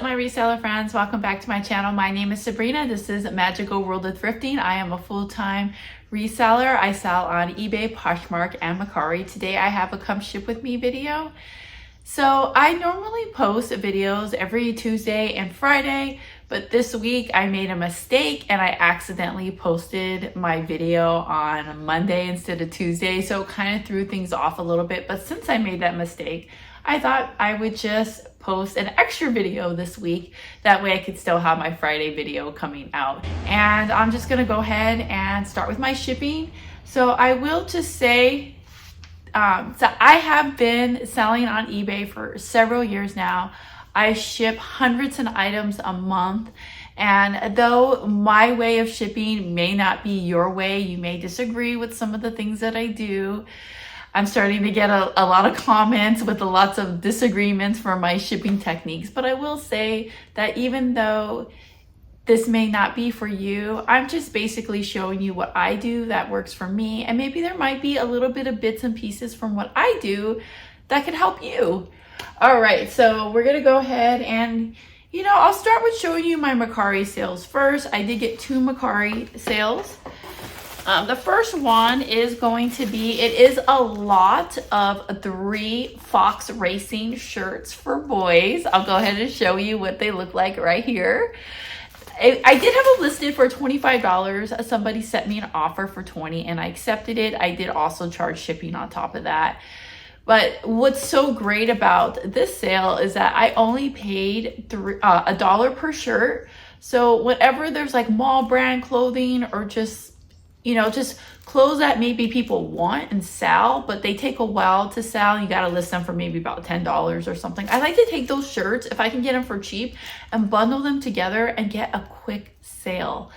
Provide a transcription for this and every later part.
my reseller friends, welcome back to my channel. My name is Sabrina. This is Magical World of Thrifting. I am a full-time reseller. I sell on eBay, Poshmark, and Mercari. Today I have a come ship with me video. So I normally post videos every Tuesday and Friday, but this week I made a mistake and I accidentally posted my video on Monday instead of Tuesday. So it kind of threw things off a little bit. But since I made that mistake, I thought I would just post an extra video this week. That way I could still have my Friday video coming out. And I'm just gonna go ahead and start with my shipping. So I will just say, so I have been selling on eBay for several years now. I ship hundreds of items a month. And though my way of shipping may not be your way, you may disagree with some of the things that I do. I'm starting to get a lot of comments with lots of disagreements for my shipping techniques. But I will say that even though this may not be for you, I'm just basically showing you what I do that works for me. And maybe there might be a little bit of bits and pieces from what I do that could help you. All right, so we're gonna go ahead and, I'll start with showing you my Mercari sales first. I did get 2 Mercari sales. The first one is going to be, it is a lot of 3 Fox Racing shirts for boys. I'll go ahead and show you what they look like right here. I did have it listed for $25. Somebody sent me an offer for $20 and I accepted it. I did also charge shipping on top of that. But what's so great about this sale is that I only paid $1 per shirt. So whenever there's like mall brand clothing or just clothes that maybe people want and sell, but they take a while to sell. You got to list them for maybe about $10 or something. I like to take those shirts, if I can get them for cheap, and bundle them together and get a quick sale.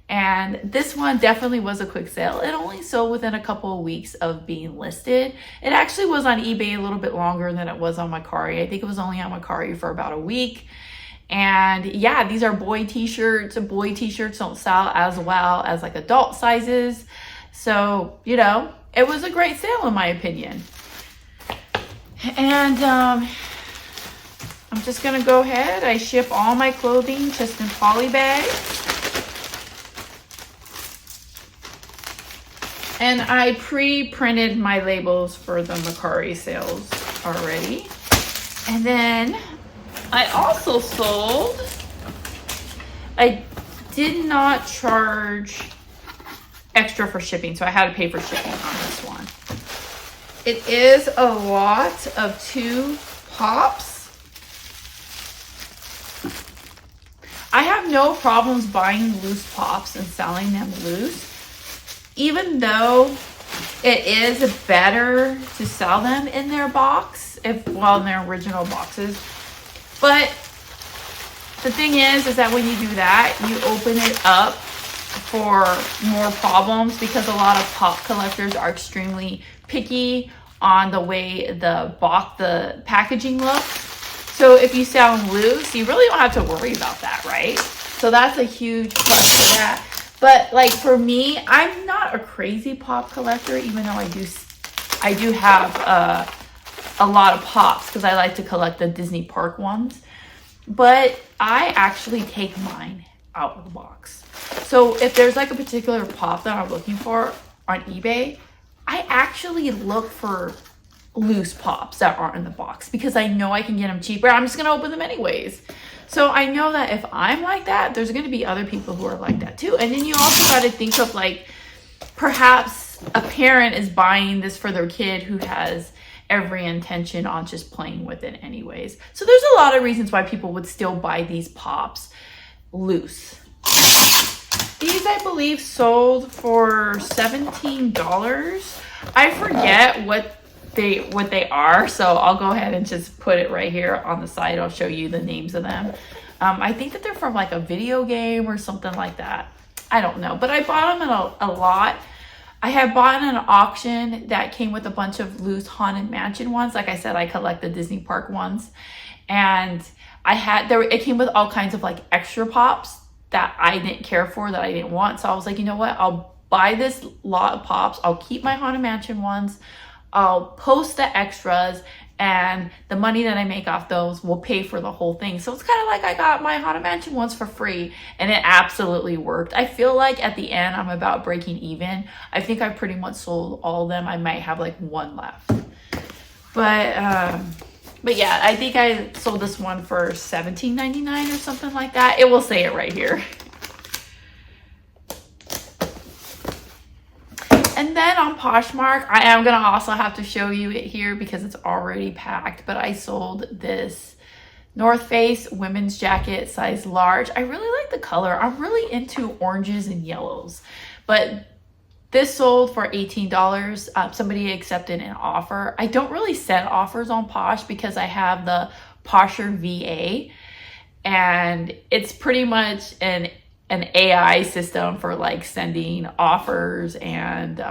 And this one definitely was a quick sale. It only sold within a couple of weeks of being listed. It actually was on eBay a little bit longer than it was on Mercari. I think it was only on Mercari for about a week. And yeah, these are boy t-shirts. Boy t-shirts don't sell as well as like adult sizes. So, it was a great sale in my opinion. And I'm just gonna go ahead. I ship all my clothing just in poly bags. And I pre-printed my labels for the Mercari sales already. And then I also sold, I did not charge extra for shipping, so I had to pay for shipping on this one. It is a lot of 2 pops. I have no problems buying loose pops and selling them loose, even though it is better to sell them in their box, in their original boxes. But the thing is that when you do that, you open it up for more problems because a lot of pop collectors are extremely picky on the way the packaging looks. So if you sell them loose, you really don't have to worry about that, right? So that's a huge plus for that. But like for me, I'm not a crazy pop collector, even though I do have a lot of pops because I like to collect the Disney park ones. But I actually take mine out of the box. So if there's like a particular pop that I'm looking for on eBay, I actually look for loose pops that aren't in the box because I know I can get them cheaper. I'm just gonna open them anyways. So I know that if I'm like that, there's gonna be other people who are like that too. And then you also gotta think of like, perhaps a parent is buying this for their kid who has every intention on just playing with it anyways. So there's a lot of reasons why people would still buy these pops loose. These, I believe, sold for $17. I forget what they are, so I'll go ahead and just put it right here on the side. I'll show you the names of them. I think that they're from like a video game or something like that. I don't know, but I bought them in a lot. I had bought an auction that came with a bunch of loose Haunted Mansion ones. Like I said, I collect the Disney park ones. And it came with all kinds of like extra pops that I didn't care for, that I didn't want. So I was like, you know what? I'll buy this lot of pops. I'll keep my Haunted Mansion ones. I'll post the extras and the money that I make off those will pay for the whole thing. So it's kind of like I got my Haunted Mansion ones for free, and it absolutely worked. I feel like at the end I'm about breaking even. I think I pretty much sold all of them. I might have like one left, but yeah, I think I sold this one for $17.99 or something like that. It will say it right here. And then on Poshmark, I am going to also have to show you it here because it's already packed, but I sold this North Face women's jacket, size large. I really like the color. I'm really into oranges and yellows, but this sold for $18. Somebody accepted an offer. I don't really send offers on Posh because I have the Posher VA, and it's pretty much an AI system for like sending offers and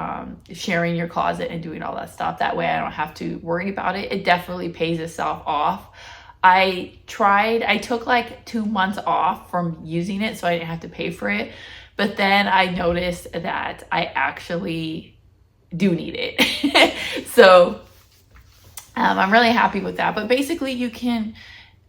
sharing your closet and doing all that stuff. That way I don't have to worry about it. It definitely pays itself off. I took like 2 months off from using it so I didn't have to pay for it. But then I noticed that I actually do need it. So I'm really happy with that. But basically you can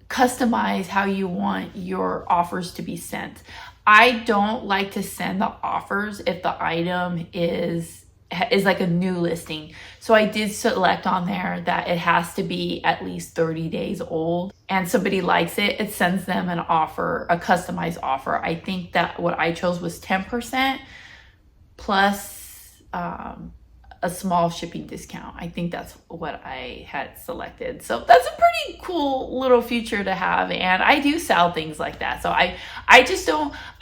customize how you want your offers to be sent. I don't like to send the offers if the item is like a new listing. So I did select on there that it has to be at least 30 days old, and somebody likes it, it sends them an offer, a customized offer. I think that what I chose was 10% plus a small shipping discount. I think that's what I had selected. So that's a pretty cool little feature to have. And I do sell things like that. So I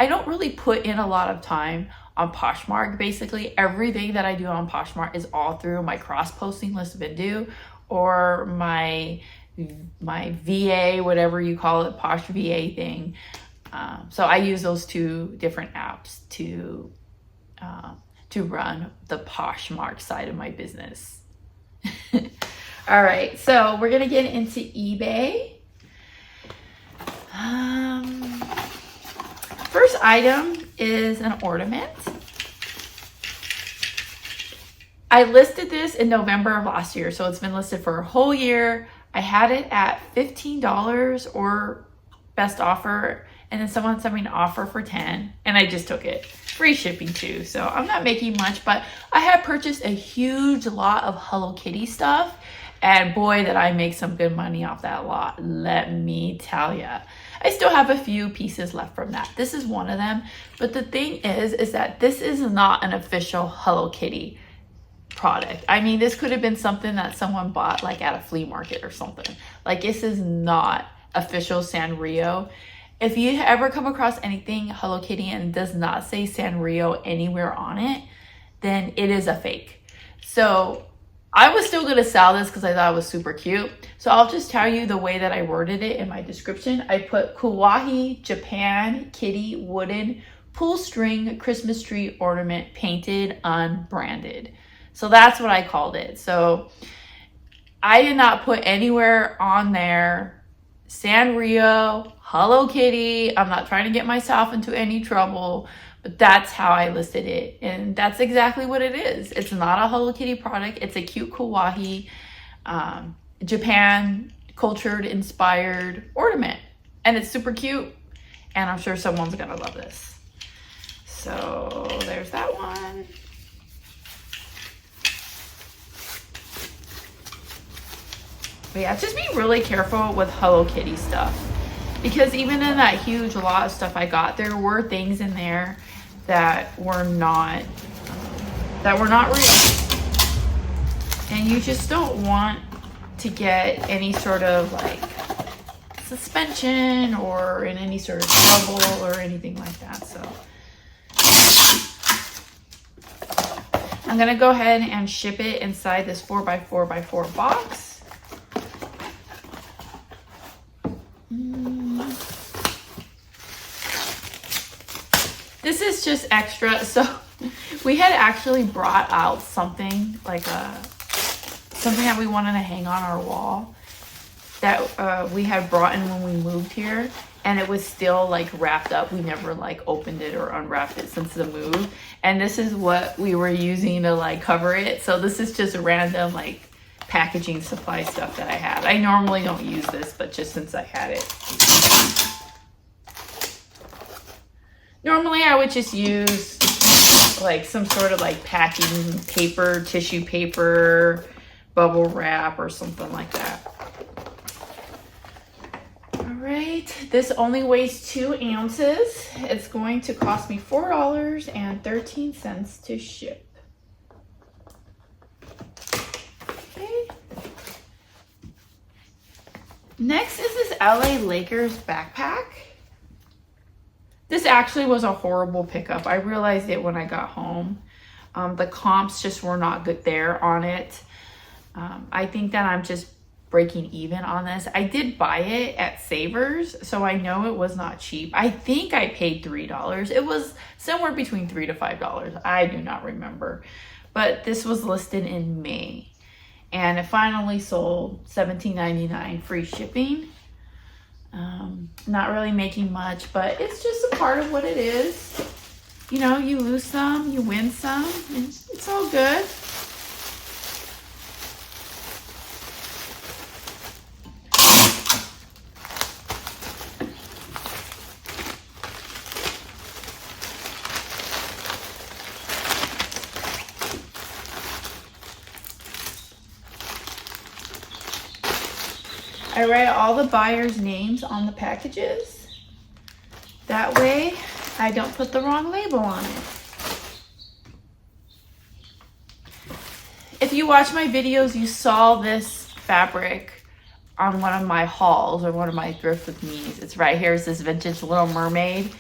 don't really put in a lot of time on Poshmark. Basically everything that I do on Poshmark is all through my cross-posting list Vendoo or my VA, whatever you call it, Posh VA thing. So I use those two different apps to run the Poshmark side of my business. All right, so we're gonna get into eBay. First item is an ornament. I listed this in November of last year, so it's been listed for a whole year. I had it at $15 or best offer, and then someone sent me an offer for $10, and I just took it. Free shipping too, so I'm not making much, but I have purchased a huge lot of Hello Kitty stuff, and boy, did I make some good money off that lot, let me tell ya. I still have a few pieces left from that. This is one of them, but the thing is that this is not an official Hello Kitty product. I mean, this could have been something that someone bought like at a flea market or something. Like, this is not official Sanrio. If you ever come across anything Hello Kitty and does not say Sanrio anywhere on it, then it is a fake. So I was still gonna sell this because I thought it was super cute. So I'll just tell you the way that I worded it in my description. I put Kawaii Japan Kitty Wooden Pull String Christmas Tree Ornament Painted Unbranded. So that's what I called it. So I did not put anywhere on there Sanrio, Hello Kitty. I'm not trying to get myself into any trouble, but that's how I listed it. And that's exactly what it is. It's not a Hello Kitty product. It's a cute kawaii, Japan cultured inspired ornament. And it's super cute. And I'm sure someone's gonna love this. So there's that one. But yeah, just be really careful with Hello Kitty stuff, because even in that huge lot of stuff I got, there were things in there that were not real, and you just don't want to get any sort of like suspension or in any sort of trouble or anything like that. So I'm gonna go ahead and ship it inside this 4x4x4 box. This is just extra. So we had actually brought out something like something that we wanted to hang on our wall that we had brought in when we moved here, and it was still like wrapped up. We never like opened it or unwrapped it since the move, and this is what we were using to like cover it. So this is just random like packaging supply stuff that I had. I normally don't use this, but just since I had it. Normally I would just use like some sort of like packing paper, tissue paper, bubble wrap or something like that. All right, this only weighs 2 ounces. It's going to cost me $4.13 to ship. Okay. Next is this LA Lakers backpack. This actually was a horrible pickup. I realized it when I got home. The comps just were not good there on it. I think that I'm just breaking even on this. I did buy it at Savers, so I know it was not cheap. I think I paid $3. It was somewhere between $3 to $5. I do not remember. But this was listed in May. And it finally sold $17.99 free shipping. Not really making much, but it's just a part of what it is. You know, you lose some, you win some, and it's all good. I write all the buyers' names on the packages. That way, I don't put the wrong label on it. If you watch my videos, you saw this fabric on one of my hauls or one of my thrift with me's. It's right here. It's this vintage Little Mermaid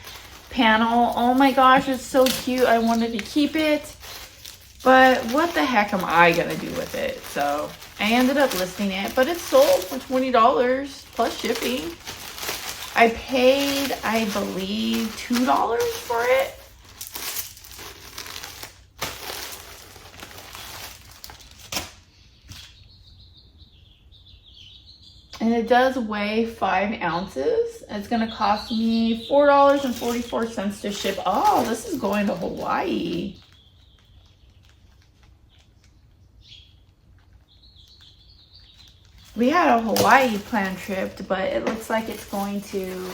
panel. Oh my gosh, it's so cute. I wanted to keep it, but what the heck am I gonna do with it? So I ended up listing it, but it sold for $20 plus shipping. I paid, I believe, $2 for it. And it does weigh 5 ounces. It's gonna cost me $4.44 to ship. Oh, this is going to Hawaii. We had a Hawaii planned trip, but it looks like it's going to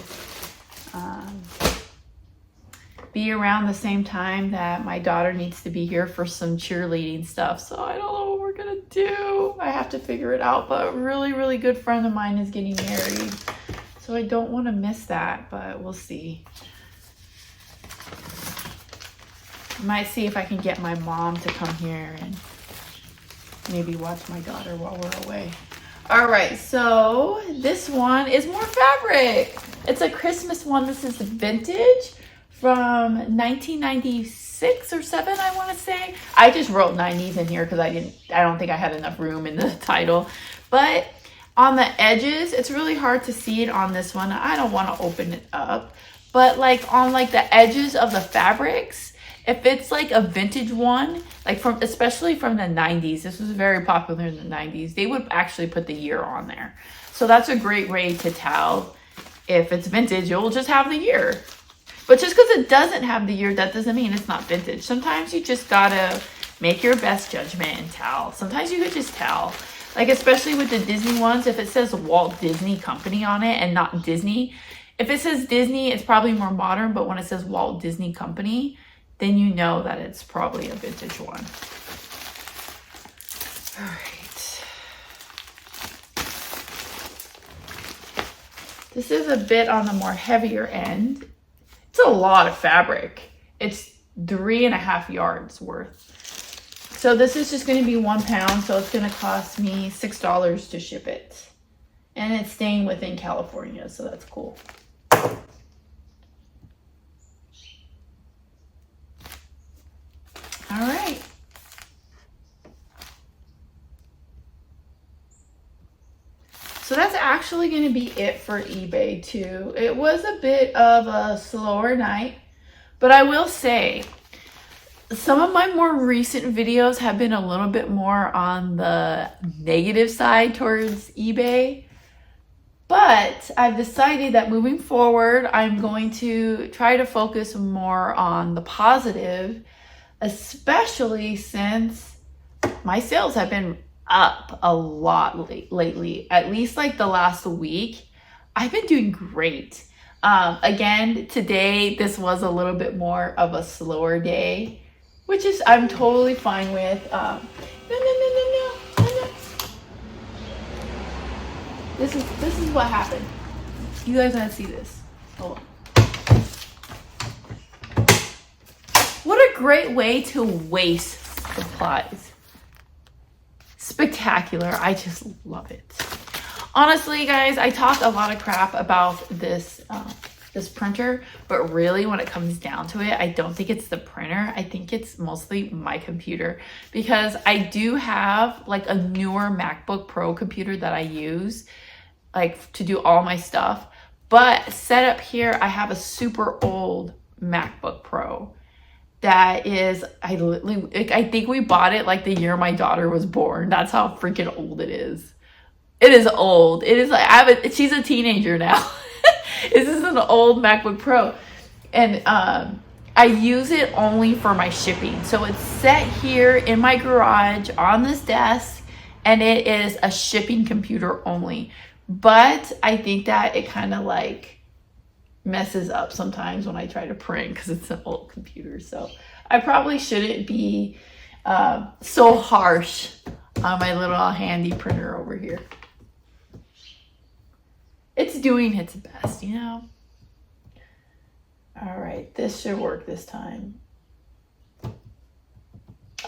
be around the same time that my daughter needs to be here for some cheerleading stuff. So I don't know what we're gonna do. I have to figure it out, but a really, really good friend of mine is getting married. So I don't want to miss that, but we'll see. I might see if I can get my mom to come here and maybe watch my daughter while we're away. All right, so this one is more fabric. It's a Christmas one. This is vintage from 1996 or 7, I want to say. I just wrote 90s in here because I don't think I had enough room in the title. But on the edges, it's really hard to see it on this one. I don't want to open it up, but like on like the edges of the fabrics, if it's like a vintage one, like from, especially from the 90s, this was very popular in the 90s, they would actually put the year on there. So that's a great way to tell if it's vintage. You'll just have the year. But just because it doesn't have the year, that doesn't mean it's not vintage. Sometimes you just gotta make your best judgment and tell. Sometimes you could just tell. Like especially with the Disney ones, if it says Walt Disney Company on it and not Disney. If it says Disney, it's probably more modern, but when it says Walt Disney Company, then you know that it's probably a vintage one. All right. This is a bit on the more heavier end. It's a lot of fabric. It's 3.5 yards worth. So this is just going to be 1 pound. So it's going to cost me $6 to ship it. And it's staying within California. So that's cool. All right. So that's actually going to be it for eBay too. It was a bit of a slower night, but I will say some of my more recent videos have been a little bit more on the negative side towards eBay. But I've decided that moving forward, I'm going to try to focus more on the positive, especially since my sales have been up a lot lately, at least like the last week. I've been doing great. Again, today, this was a little bit more of a slower day, which is, I'm totally fine with. No. This is what happened. You guys want to see this? Hold on. What a great way to waste supplies. Spectacular. I just love it. Honestly, guys, I talk a lot of crap about this this printer, but really when it comes down to it, I don't think it's the printer. I think it's mostly my computer, because I do have like a newer MacBook Pro computer that I use like to do all my stuff. But set up here, I have a super old MacBook Pro that is, I think we bought it like the year my daughter was born. That's how freaking old it is. It is old. It is like, she's a teenager now. This is an old MacBook Pro. And I use it only for my shipping. So it's set here in my garage on this desk, and it is a shipping computer only. But I think that it kind of like messes up sometimes when I try to print because it's an old computer. So I probably shouldn't be so harsh on my little handy printer over here. It's doing its best, you know? All right, this should work this time.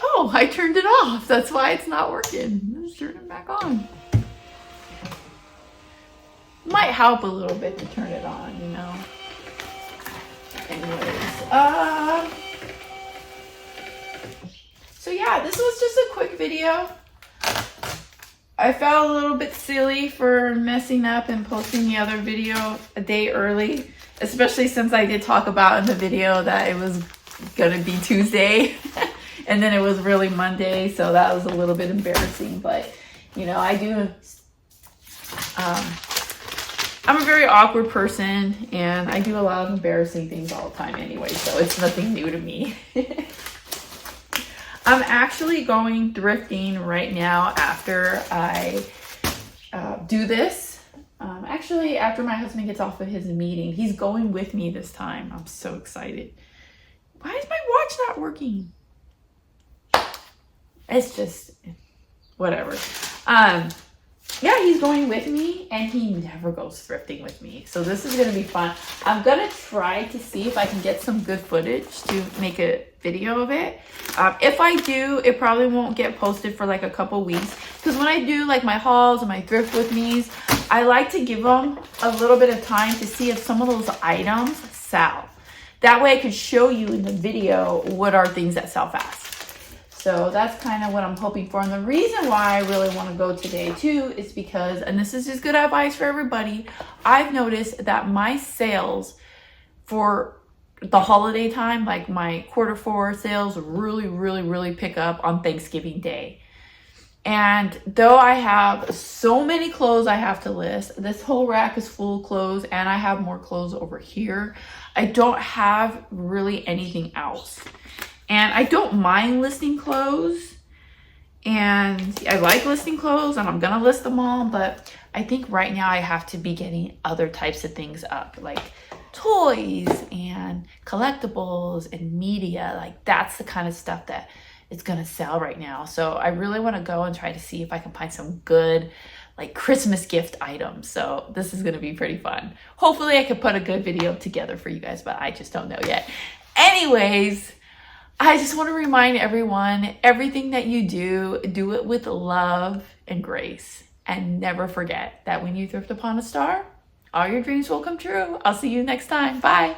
Oh, I turned it off. That's why it's not working. Let's turn it back on. Might help a little bit to turn it on, you know? Anyways, so yeah, this was just a quick video. I felt a little bit silly for messing up and posting the other video a day early, especially since I did talk about in the video that it was gonna be Tuesday and then it was really Monday, so that was a little bit embarrassing. But you know, I'm a very awkward person and I do a lot of embarrassing things all the time anyway, so it's nothing new to me. I'm actually going thrifting right now after I do this. Actually, after my husband gets off of his meeting. He's going with me this time. I'm so excited. Why is my watch not working? It's just, whatever. Yeah, he's going with me and he never goes thrifting with me. So this is going to be fun. I'm going to try to see if I can get some good footage to make a video of it. If I do, it probably won't get posted for like a couple weeks. Because when I do like my hauls and my thrift with me's, I like to give them a little bit of time to see if some of those items sell. That way I could show you in the video what are things that sell fast. So that's kind of what I'm hoping for. And the reason why I really want to go today too is because, and this is just good advice for everybody, I've noticed that my sales for the holiday time, like my Q4 sales, really pick up on Thanksgiving Day. And though I have so many clothes I have to list, this whole rack is full of clothes and I have more clothes over here, I don't have really anything else. And I don't mind listing clothes, and I like listing clothes, and I'm gonna list them all, but I think right now I have to be getting other types of things up, like toys and collectibles and media. Like that's the kind of stuff that is gonna sell right now. So I really wanna go and try to see if I can find some good like Christmas gift items. So this is gonna be pretty fun. Hopefully I can put a good video together for you guys, but I just don't know yet. Anyways, I just want to remind everyone, everything that you do, do it with love and grace. And never forget that when you thrift upon a star, all your dreams will come true. I'll see you next time. Bye.